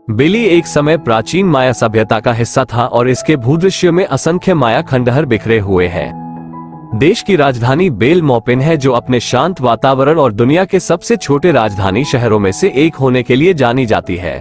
बिली एक समय प्राचीन माया सभ्यता का हिस्सा था और इसके भूदृश्य में असंख्य माया खंडहर बिखरे हुए हैं। देश की राजधानी बेल मोपिन है, जो अपने शांत वातावरण और दुनिया के सबसे छोटे राजधानी शहरों में से एक होने के लिए जानी जाती है।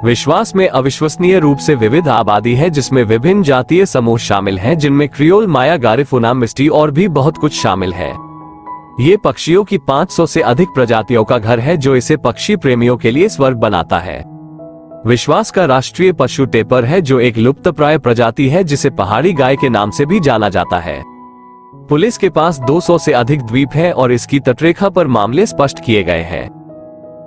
विश्वास में अविश्वसनीय रूप से विविध आबादी है, जिसमें विभिन्न जातीय समूह शामिल हैं, जिनमें क्रियोल, माया, गारिफुना, मिस्टी और भी बहुत कुछ शामिल है। ये पक्षियों की 500 से अधिक प्रजातियों का घर है, जो इसे पक्षी प्रेमियों के लिए स्वर्ग बनाता है। विश्वास का राष्ट्रीय पशु टेपर है, जो एक लुप्तप्राय प्रजाति है जिसे पहाड़ी गाय के नाम से भी जाना जाता है। पुलिस के पास 200 से अधिक द्वीप है और इसकी तटरेखा पर मामले स्पष्ट किए गए हैं।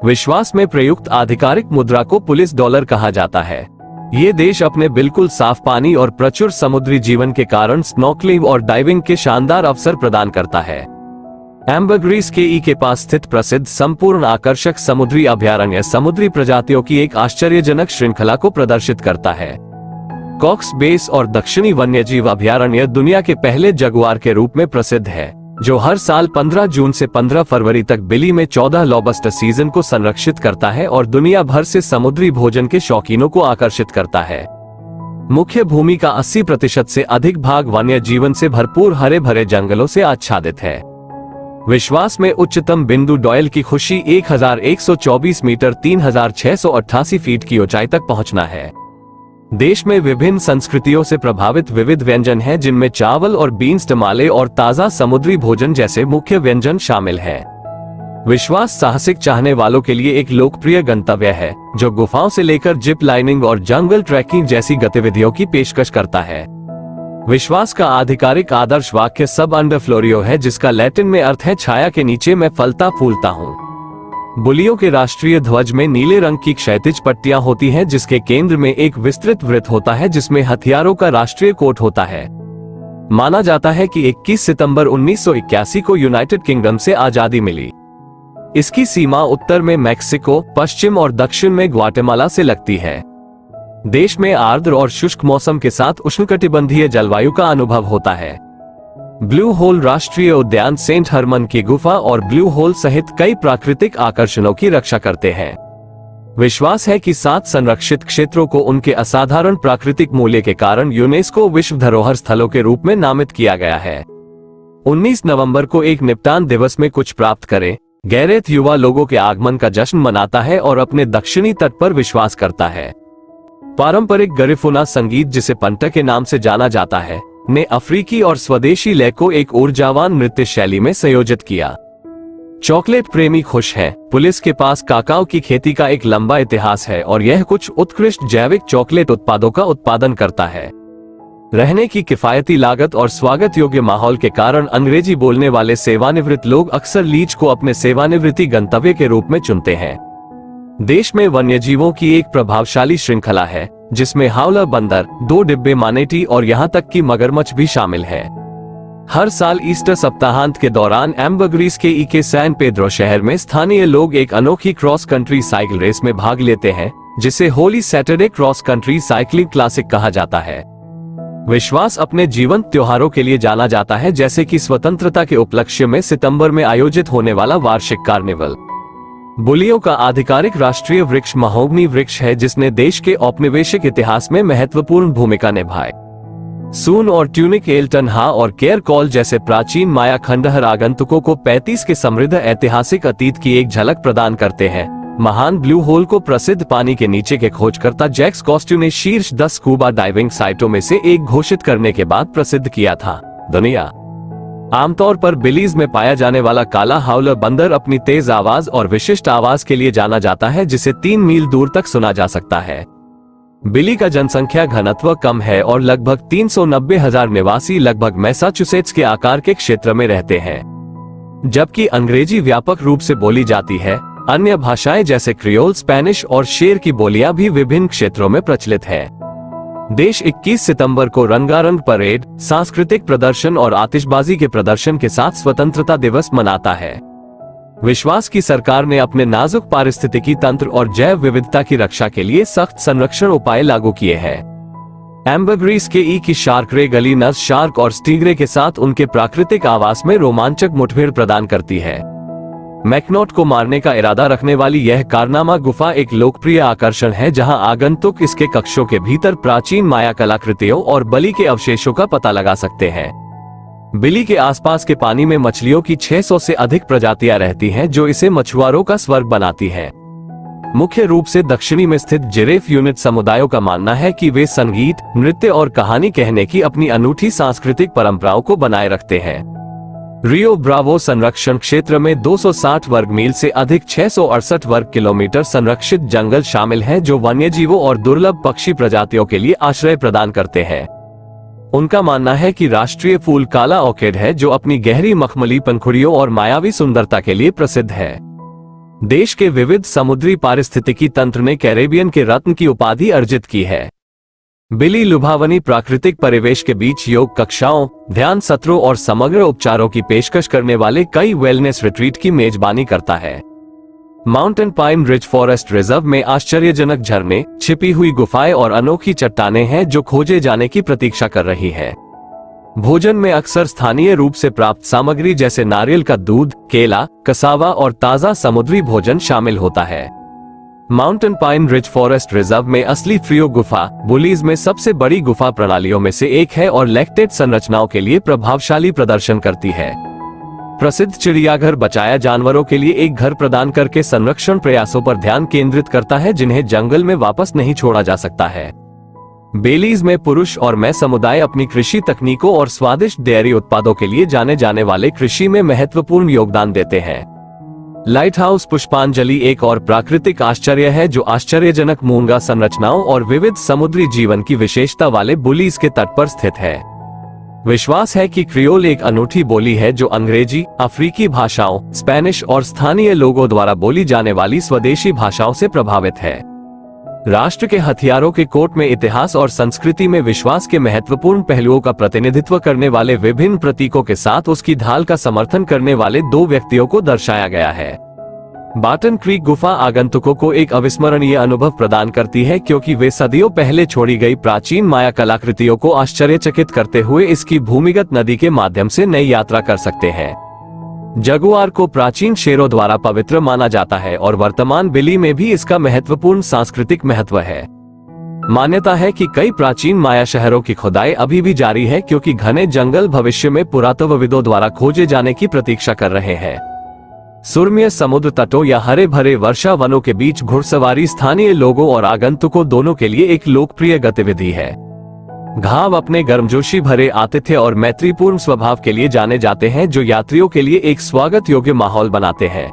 विश्वास में प्रयुक्त आधिकारिक मुद्रा को पुलिस डॉलर कहा जाता है। ये देश अपने बिल्कुल साफ पानी और प्रचुर समुद्री जीवन के कारण स्नॉर्कलिंग और डाइविंग के शानदार अवसर प्रदान करता है। एम्बरग्रीस के ई के पास स्थित प्रसिद्ध संपूर्ण आकर्षक समुद्री अभयारण्य समुद्री प्रजातियों की एक आश्चर्यजनक श्रृंखला को प्रदर्शित करता है। कॉक्स बेस और दक्षिणी वन्यजीव अभयारण्य दुनिया के पहले जगुआर के रूप में प्रसिद्ध है, जो हर साल 15 जून से 15 फरवरी तक बिली में 14 लॉबस्टर सीजन को संरक्षित करता है और दुनिया भर से समुद्री भोजन के शौकीनों को आकर्षित करता है। मुख्य भूमि का 80% से अधिक भाग वन्य जीवन से भरपूर हरे भरे जंगलों से आच्छादित है। विश्वास में उच्चतम बिंदु डॉयल की खुशी 1124 मीटर 3688 फीट की ऊंचाई तक पहुंचना है। देश में विभिन्न संस्कृतियों से प्रभावित विविध व्यंजन हैं, जिनमें चावल और बीन्स, टमाले और ताजा समुद्री भोजन जैसे मुख्य व्यंजन शामिल हैं। विश्वास साहसिक चाहने वालों के लिए एक लोकप्रिय गंतव्य है, जो गुफाओं से लेकर जिप लाइनिंग और जंगल ट्रैकिंग जैसी गतिविधियों की पेशकश करता है। विश्वास का आधिकारिक आदर्श वाक्य सब अंडर फ्लोरियो है, जिसका लैटिन में अर्थ है छाया के नीचे मैं फलता फूलता हूँ। बुलियों के राष्ट्रीय ध्वज में नीले रंग की क्षैतिज पट्टियां होती हैं, जिसके केंद्र में एक विस्तृत वृत्त होता है जिसमें हथियारों का राष्ट्रीय कोट होता है। माना जाता है कि 21 सितंबर 1981 को यूनाइटेड किंगडम से आजादी मिली। इसकी सीमा उत्तर में मैक्सिको, पश्चिम और दक्षिण में ग्वाटेमाला से लगती है। देश में आर्द्र और शुष्क मौसम के साथ उष्णकटिबंधीय जलवायु का अनुभव होता है। ब्लू होल राष्ट्रीय उद्यान सेंट हरमन की गुफा और ब्लू होल सहित कई प्राकृतिक आकर्षणों की रक्षा करते हैं। विश्वास है कि 7 संरक्षित क्षेत्रों को उनके असाधारण प्राकृतिक मूल्य के कारण यूनेस्को विश्व धरोहर स्थलों के रूप में नामित किया गया है। 19 नवंबर को एक निपटान दिवस में कुछ प्राप्त करें, गैरेथ युवा लोगों के आगमन का जश्न मनाता है और अपने दक्षिणी तट पर विश्वास करता है। पारंपरिक गरिफुना संगीत, जिसे पंटा के नाम से जाना जाता है, ने अफ्रीकी और स्वदेशी लय को एक ऊर्जावान नृत्य शैली में संयोजित किया। चॉकलेट प्रेमी खुश हैं। पुलिस के पास काकाओ की खेती का एक लंबा इतिहास है और यह कुछ उत्कृष्ट जैविक चॉकलेट उत्पादों का उत्पादन करता है। रहने की किफायती लागत और स्वागत योग्य माहौल के कारण अंग्रेजी बोलने वाले सेवानिवृत्त लोग अक्सर लीच को अपने सेवानिवृत्ति गंतव्य के रूप में चुनते हैं। देश में वन्यजीवों की एक प्रभावशाली श्रृंखला है, जिसमें हावलर बंदर, 2 डिब्बे मानेटी और यहाँ तक कि मगरमच्छ भी शामिल है। हर साल ईस्टर सप्ताहांत के दौरान एम्बरग्रीस के ई के सैन पेड्रो शहर में स्थानीय लोग एक अनोखी क्रॉस कंट्री साइकिल रेस में भाग लेते हैं, जिसे Holi Saturday cross country cycling classic कहा जाता है। विश्वास अपने जीवंत त्योहारों के लिए जाना जाता है, जैसे कि स्वतंत्रता के उपलक्ष्य में सितंबर में आयोजित होने वाला वार्षिक कार्निवल। बुलियों का आधिकारिक राष्ट्रीय वृक्ष महोगनी वृक्ष है, जिसने देश के औपनिवेशिक इतिहास में महत्वपूर्ण भूमिका निभाई। सून और ट्यूनिक एल्टन हा और केयर कॉल जैसे प्राचीन माया खंडहर आगंतुकों को 35 के समृद्ध ऐतिहासिक अतीत की एक झलक प्रदान करते हैं। महान ब्लू होल को प्रसिद्ध पानी के नीचे के खोजकर्ता जैक्स कॉस्ट्यू ने शीर्ष 10 स्कूबा डाइविंग साइटों में से एक घोषित करने के बाद प्रसिद्ध किया था। दुनिया आमतौर पर बिलीज में पाया जाने वाला काला हावलर बंदर अपनी तेज आवाज और विशिष्ट आवाज के लिए जाना जाता है, जिसे 3 मील दूर तक सुना जा सकता है। बिली का जनसंख्या घनत्व कम है और लगभग 390,000 निवासी लगभग मैसाचुसेट्स के आकार के क्षेत्र में रहते हैं। जबकि अंग्रेजी व्यापक रूप से बोली जाती है, अन्य भाषाएं जैसे क्रियोल, स्पेनिश और शेर की बोलियां भी विभिन्न क्षेत्रों में प्रचलित है। देश 21 सितंबर को रंगारंग परेड, सांस्कृतिक प्रदर्शन और आतिशबाजी के प्रदर्शन के साथ स्वतंत्रता दिवस मनाता है। विश्वास की सरकार ने अपने नाजुक पारिस्थितिकी तंत्र और जैव विविधता की रक्षा के लिए सख्त संरक्षण उपाय लागू किए हैं। एम्बरग्रीस के ई की शार्क रे गली नर्स शार्क और स्टीग्रे के साथ उनके प्राकृतिक आवास में रोमांचक मुठभेड़ प्रदान करती है। मैकनॉट को मारने का इरादा रखने वाली यह कारनामा गुफा एक लोकप्रिय आकर्षण है, जहां आगंतुक इसके कक्षों के भीतर प्राचीन माया कलाकृतियों और बलि के अवशेषों का पता लगा सकते हैं। बिली के आसपास के पानी में मछलियों की 600 से अधिक प्रजातियां रहती हैं, जो इसे मछुआरों का स्वर्ग बनाती हैं। मुख्य रूप से दक्षिणी में स्थित जिरेफ यूनिट समुदायों का मानना है कि वे संगीत, नृत्य और कहानी कहने की अपनी अनूठी सांस्कृतिक परंपराओं को बनाए रखते हैं। रियो ब्रावो संरक्षण क्षेत्र में 260 वर्ग मील से अधिक 668 वर्ग किलोमीटर संरक्षित जंगल शामिल हैं, जो वन्यजीवों और दुर्लभ पक्षी प्रजातियों के लिए आश्रय प्रदान करते हैं। उनका मानना है कि राष्ट्रीय फूल काला ऑर्किड है, जो अपनी गहरी मखमली पंखुड़ियों और मायावी सुंदरता के लिए प्रसिद्ध है। देश के विविध समुद्री पारिस्थितिकी तंत्र ने कैरेबियन के रत्न की उपाधि अर्जित की है। बिली लुभावनी प्राकृतिक परिवेश के बीच योग कक्षाओं, ध्यान सत्रों और समग्र उपचारों की पेशकश करने वाले कई वेलनेस रिट्रीट की मेजबानी करता है। Mountain pine ridge forest reserve में आश्चर्यजनक झरने, छिपी हुई गुफाएं और अनोखी चट्टानें हैं, जो खोजे जाने की प्रतीक्षा कर रही हैं। भोजन में अक्सर स्थानीय रूप से प्राप्त सामग्री जैसे नारियल का दूध, केला, कसावा और ताजा समुद्री भोजन शामिल होता है। Mountain pine ridge forest reserve में असली फ्रियो गुफा बुलीज में सबसे बड़ी गुफा प्रणालियों में से एक है और लैक्टेट संरचनाओं के लिए प्रभावशाली प्रदर्शन करती है। प्रसिद्ध चिड़ियाघर बचाया जानवरों के लिए एक घर प्रदान करके संरक्षण प्रयासों पर ध्यान केंद्रित करता है, जिन्हें जंगल में वापस नहीं छोड़ा जा सकता है। बेलीज में पुरुष और मैं समुदाय अपनी कृषि तकनीकों और स्वादिष्ट डेयरी उत्पादों के लिए जाने जाने वाले कृषि में महत्वपूर्ण योगदान देते हैं। लाइट हाउस पुष्पांजलि एक और प्राकृतिक आश्चर्य है, जो आश्चर्यजनक मूंगा संरचनाओं और विविध समुद्री जीवन की विशेषता वाले बुलीज के तट पर स्थित है। विश्वास है कि क्रियोल एक अनूठी बोली है, जो अंग्रेजी, अफ्रीकी भाषाओं, स्पेनिश और स्थानीय लोगों द्वारा बोली जाने वाली स्वदेशी भाषाओं से प्रभावित है। राष्ट्र के हथियारों के कोट में इतिहास और संस्कृति में विश्वास के महत्वपूर्ण पहलुओं का प्रतिनिधित्व करने वाले विभिन्न प्रतीकों के साथ उसकी ढाल का समर्थन करने वाले 2 व्यक्तियों को दर्शाया गया है। बाटन क्रीक गुफा आगंतुकों को एक अविस्मरणीय अनुभव प्रदान करती है, क्योंकि वे सदियों पहले छोड़ी गई प्राचीन माया कलाकृतियों को आश्चर्यचकित करते हुए इसकी भूमिगत नदी के माध्यम से नई यात्रा कर सकते हैं। जगुआर को प्राचीन शेरों द्वारा पवित्र माना जाता है और वर्तमान बिली में भी इसका महत्वपूर्ण सांस्कृतिक महत्व है। मान्यता है कि कई प्राचीन माया शहरों की खुदाई अभी भी जारी है, क्योंकि घने जंगल भविष्य में पुरातत्वविदों द्वारा खोजे जाने की प्रतीक्षा कर रहे हैं। सुरम्य समुद्र तटों या हरे भरे वर्षा वनों के बीच घुड़सवारी स्थानीय लोगों और आगंतुकों दोनों के लिए एक लोकप्रिय गतिविधि है। घाव अपने गर्मजोशी भरे आतिथ्य और मैत्रीपूर्ण स्वभाव के लिए जाने जाते हैं, जो यात्रियों के लिए एक स्वागत योग्य माहौल बनाते हैं।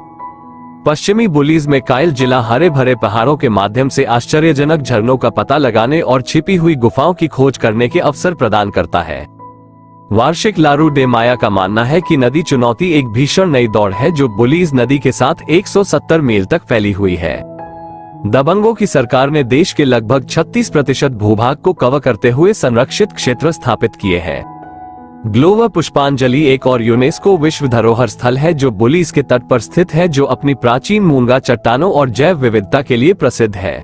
पश्चिमी बुलीज में काइल जिला हरे भरे पहाड़ों के माध्यम से आश्चर्यजनक झरनों का पता लगाने और छिपी हुई गुफाओं की खोज करने के अवसर प्रदान करता है। वार्षिक लारू डे माया का मानना है कि नदी चुनौती एक भीषण नई दौड़ है, जो बुलीज नदी के साथ 170 मील तक फैली हुई है। दबंगों की सरकार ने देश के लगभग 36% भूभाग को कवर करते हुए संरक्षित क्षेत्र स्थापित किए हैं। ग्लोवर पुष्पांजलि एक और यूनेस्को विश्व धरोहर स्थल है, जो बुलीज के तट पर स्थित है, जो अपनी प्राचीन मूंगा चट्टानों और जैव विविधता के लिए प्रसिद्ध है।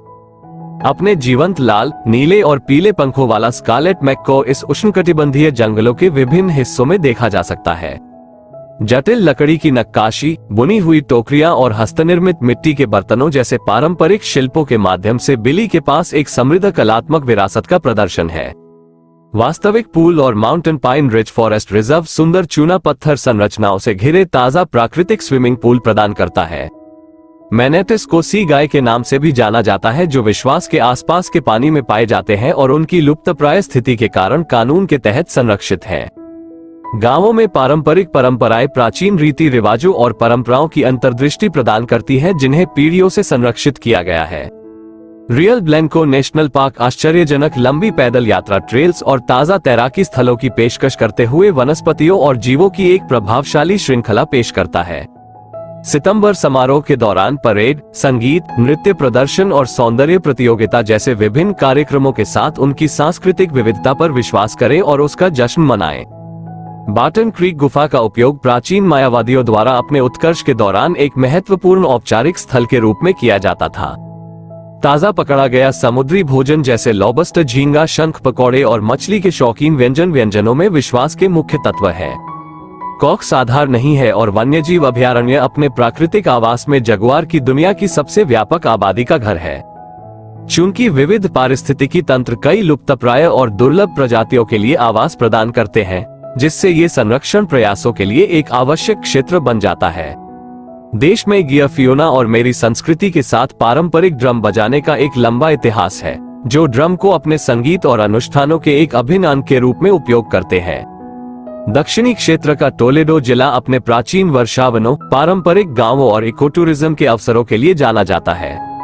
अपने जीवंत लाल, नीले और पीले पंखों वाला स्कारलेट मैक्को इस उष्णकटिबंधीय जंगलों के विभिन्न हिस्सों में देखा जा सकता है। जटिल लकड़ी की नक्काशी, बुनी हुई टोकरियां और हस्तनिर्मित मिट्टी के बर्तनों जैसे पारंपरिक शिल्पों के माध्यम से बिली के पास एक समृद्ध कलात्मक विरासत का प्रदर्शन है। वास्तविक पूल और mountain pine ridge forest reserve सुंदर चूना पत्थर संरचनाओं से घिरे ताजा प्राकृतिक स्विमिंग पूल प्रदान करता है। मैनेटिस को सी गाय के नाम से भी जाना जाता है, जो विश्वास के आसपास के पानी में पाए जाते हैं और उनकी लुप्तप्राय स्थिति के कारण कानून के तहत संरक्षित हैं। गांवों में पारंपरिक परंपराएं प्राचीन रीति रिवाजों और परंपराओं की अंतर्दृष्टि प्रदान करती हैं, जिन्हें पीढ़ियों से संरक्षित किया गया है। रियल ब्लैंको नेशनल पार्क आश्चर्यजनक लंबी पैदल यात्रा ट्रेल्स और ताजा तैराकी स्थलों की पेशकश करते हुए वनस्पतियों और जीवों की एक प्रभावशाली श्रृंखला पेश करता है। सितंबर समारोह के दौरान परेड, संगीत, नृत्य प्रदर्शन और सौंदर्य प्रतियोगिता जैसे विभिन्न कार्यक्रमों के साथ उनकी सांस्कृतिक विविधता पर विश्वास करें और उसका जश्न मनाएं। बाटन क्रीक गुफा का उपयोग प्राचीन मायावादियों द्वारा अपने उत्कर्ष के दौरान एक महत्वपूर्ण औपचारिक स्थल के रूप में किया जाता था। ताजा पकड़ा गया समुद्री भोजन जैसे लॉबस्टर, झींगा, शंख, पकौड़े और मछली के शौकीन व्यंजनों में विश्वास के मुख्य तत्व है। कॉक्स आधार नहीं है और वन्यजीव अभयारण्य अपने प्राकृतिक आवास में जगुआर की दुनिया की सबसे व्यापक आबादी का घर है। चूंकि विविध पारिस्थितिकी तंत्र कई लुप्तप्राय और दुर्लभ प्रजातियों के लिए आवास प्रदान करते हैं, जिससे ये संरक्षण प्रयासों के लिए एक आवश्यक क्षेत्र बन जाता है। देश में गियाफियोना और मेरी संस्कृति के साथ पारंपरिक ड्रम बजाने का एक लंबा इतिहास है, जो ड्रम को अपने संगीत और अनुष्ठानों के एक अभिन्न अंग के रूप में उपयोग करते हैं। दक्षिणी क्षेत्र का टोलेडो जिला अपने प्राचीन वर्षावनों, पारंपरिक गांवों और इकोटूरिज्म के अवसरों के लिए जाना जाता है।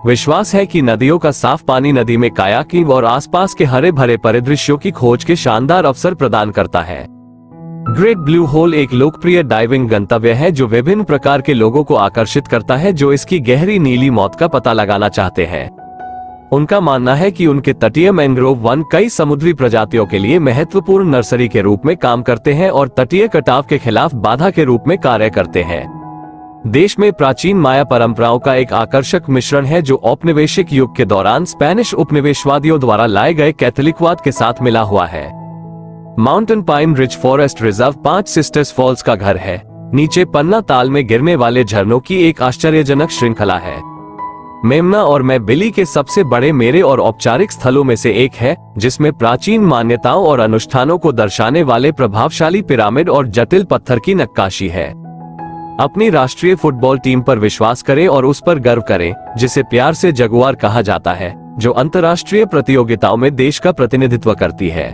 विश्वास है कि नदियों का साफ पानी नदी में कायाकिंग और आसपास के हरे भरे परिदृश्यों की खोज के शानदार अवसर प्रदान करता है। ग्रेट ब्लू होल एक लोकप्रिय डाइविंग गंतव्य है जो विभिन्न प्रकार के लोगों को आकर्षित करता है जो इसकी गहरी नीली मौत का पता लगाना चाहते हैं। उनका मानना है कि उनके तटीय मैंग्रोव वन कई समुद्री प्रजातियों के लिए महत्वपूर्ण नर्सरी के रूप में काम करते हैं और तटीय कटाव के खिलाफ बाधा के रूप में कार्य करते हैं। देश में प्राचीन माया परंपराओं का एक आकर्षक मिश्रण है जो औपनिवेशिक युग के दौरान स्पेनिश उपनिवेशवादियों द्वारा लाए गए कैथोलिकवाद के साथ मिला हुआ है। Mountain pine ridge forest reserve 5 sisters falls का घर है। नीचे पन्ना ताल में गिरने वाले झरनों की एक आश्चर्यजनक श्रृंखला है। मेमना और मैं बिली के सबसे बड़े मेरे और औपचारिक स्थलों में से एक है, जिसमें प्राचीन मान्यताओं और अनुष्ठानों को दर्शाने वाले प्रभावशाली पिरामिड और जटिल पत्थर की नक्काशी है। अपनी राष्ट्रीय फुटबॉल टीम पर विश्वास करें और उस पर गर्व करें, जिसे प्यार से जगुआर कहा जाता है, जो अंतर्राष्ट्रीय प्रतियोगिताओं में देश का प्रतिनिधित्व करती है।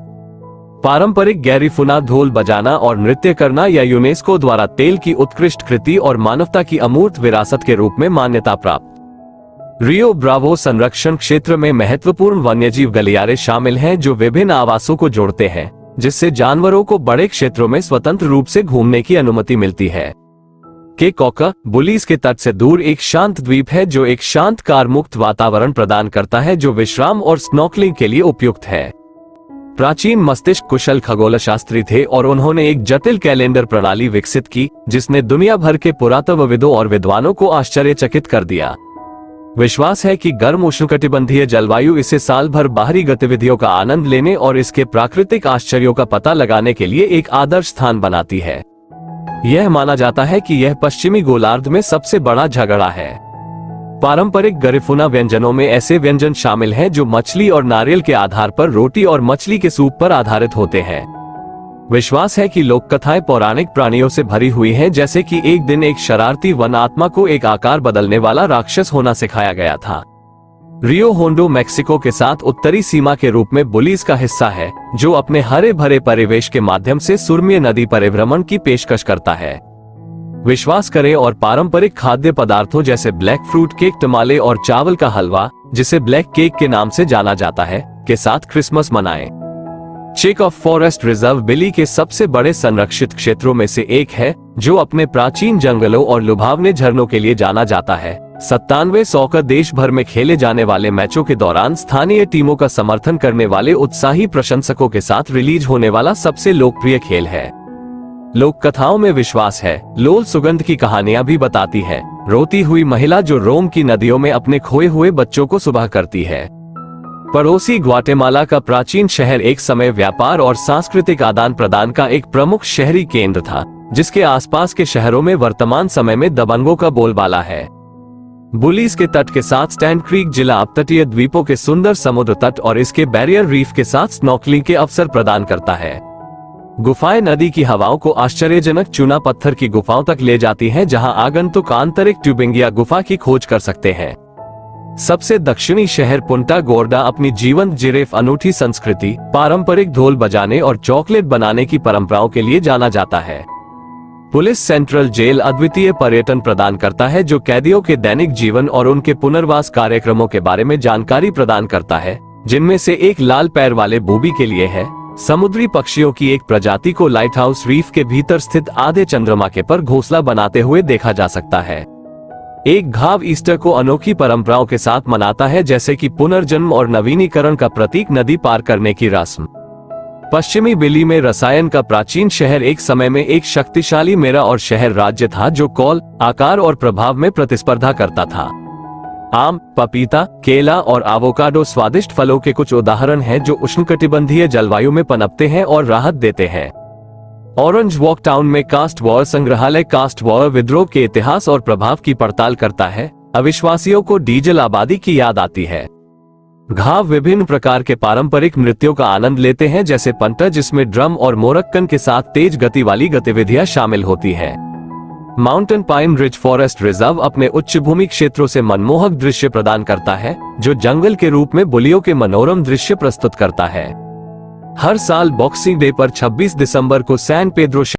पारंपरिक गैरीफुना ढोल बजाना और नृत्य करना या यूनेस्को द्वारा तेल की उत्कृष्ट कृति और मानवता की अमूर्त विरासत के रूप में मान्यता प्राप्त। रियो ब्रावो संरक्षण क्षेत्र में महत्वपूर्ण वन्यजीव गलियारे शामिल हैं जो विभिन्न आवासों को जोड़ते हैं, जिससे जानवरों को बड़े क्षेत्रों में स्वतंत्र रूप से घूमने की अनुमति मिलती है। के कॉका बुलीज के तट से दूर एक शांत द्वीप है जो एक शांत कार मुक्त वातावरण प्रदान करता है जो विश्राम और स्नॉर्कलिंग के लिए उपयुक्त है। प्राचीन मस्तिष्क कुशल खगोलशास्त्री थे और उन्होंने एक जटिल कैलेंडर प्रणाली विकसित की जिसने दुनिया भर के पुरातत्वविदों और विद्वानों को आश्चर्यचकित कर दिया। विश्वास है कि गर्म उष्णकटिबंधीय जलवायु इसे साल भर बाहरी गतिविधियों का आनंद लेने और इसके प्राकृतिक आश्चर्यों का पता लगाने के लिए एक आदर्श स्थान बनाती है। यह माना जाता है कि यह पश्चिमी गोलार्ध में सबसे बड़ा झगड़ा है। पारंपरिक गरीफुना व्यंजनों में ऐसे व्यंजन शामिल हैं जो मछली और नारियल के आधार पर रोटी और मछली के सूप पर आधारित होते हैं। विश्वास है कि लोक कथाएं पौराणिक प्राणियों से भरी हुई हैं, जैसे कि एक दिन एक शरारती वन आत्मा को एक आकार बदलने वाला राक्षस होना सिखाया गया था। रियो होंडो मैक्सिको के साथ उत्तरी सीमा के रूप में बुलीज का हिस्सा है, जो अपने हरे भरे परिवेश के माध्यम से सुरम्य नदी परिभ्रमण की पेशकश करता है। विश्वास करें और पारंपरिक खाद्य पदार्थों जैसे ब्लैक फ्रूट केक, टमाले और चावल का हलवा, जिसे ब्लैक केक के नाम से जाना जाता है, के साथ क्रिसमस मनाएं। चेक ऑफ फॉरेस्ट रिजर्व बिली के सबसे बड़े संरक्षित क्षेत्रों में से एक है, जो अपने प्राचीन जंगलों और लुभावने झरनों के लिए जाना जाता है। 97 सॉकर देश भर में खेले जाने वाले मैचों के दौरान स्थानीय टीमों का समर्थन करने वाले उत्साही प्रशंसकों के साथ रिलीज होने वाला सबसे लोकप्रिय खेल है। लोक कथाओं में विश्वास है, लोल सुगंध की कहानियां भी बताती है। रोती हुई महिला जो रोम की नदियों में अपने खोए हुए बच्चों को सुबह करती है। पड़ोसी ग्वाटेमाला का प्राचीन शहर एक समय व्यापार और सांस्कृतिक आदान प्रदान का एक प्रमुख शहरी केंद्र था, जिसके आसपास के शहरों में वर्तमान समय में दबंगों का बोलबाला है। बुलीज के तट के साथ स्टैंड क्रीक जिला अपतटीय द्वीपों के सुंदर समुद्र तट और इसके बैरियर रीफ के साथ स्नॉर्कलिंग के अवसर प्रदान करता है। गुफाएं नदी की हवाओं को आश्चर्यजनक चूना पत्थर की गुफाओं तक ले जाती हैं, जहां आगंतुक आंतरिक ट्यूबिंग या गुफा की खोज कर सकते हैं। सबसे दक्षिणी शहर पुंटा गोर्डा अपनी जीवंत जिरेफ, अनूठी संस्कृति, पारंपरिक ढोल बजाने और चॉकलेट बनाने की परंपराओं के लिए जाना जाता है। पुलिस सेंट्रल जेल अद्वितीय पर्यटन प्रदान करता है, जो कैदियों के दैनिक जीवन और उनके पुनर्वास कार्यक्रमों के बारे में जानकारी प्रदान करता है, जिनमें से एक लाल पैर वाले बूबी के लिए है। समुद्री पक्षियों की एक प्रजाति को लाइट हाउस रीफ के भीतर स्थित आधे चंद्रमा के पर घोंसला बनाते हुए देखा जा सकता है। एक घाव ईस्टर को अनोखी परंपराओं के साथ मनाता है, जैसे कि पुनर्जन्म और नवीनीकरण का प्रतीक नदी पार करने की रस्म। पश्चिमी बिली में रसायन का प्राचीन शहर एक समय में एक शक्तिशाली मेरा और शहर राज्य था, जो कॉल, आकार और प्रभाव में प्रतिस्पर्धा करता था। आम, पपीता, केला और एवोकाडो स्वादिष्ट फलों के कुछ उदाहरण हैं जो उष्णकटिबंधीय जलवायु में पनपते हैं और राहत देते हैं। ऑरेंज वॉक टाउन में कास्ट वॉर संग्रहालय कास्ट वॉर विद्रोह के इतिहास और प्रभाव की पड़ताल करता है। अविश्वासियों को डीजल आबादी की याद आती है। घाव विभिन्न प्रकार के पारंपरिक नृत्यों का आनंद लेते हैं, जैसे पंटर, जिसमें ड्रम और मोरक्कन के साथ तेज गति वाली गतिविधियां शामिल होती है। Mountain pine ridge forest reserve अपने उच्च भूमि क्षेत्रों से मनमोहक दृश्य प्रदान करता है, जो जंगल के रूप में बुलियों के मनोरम दृश्य प्रस्तुत करता है। हर साल बॉक्सिंग डे पर 26 दिसंबर को सैन पेड्रो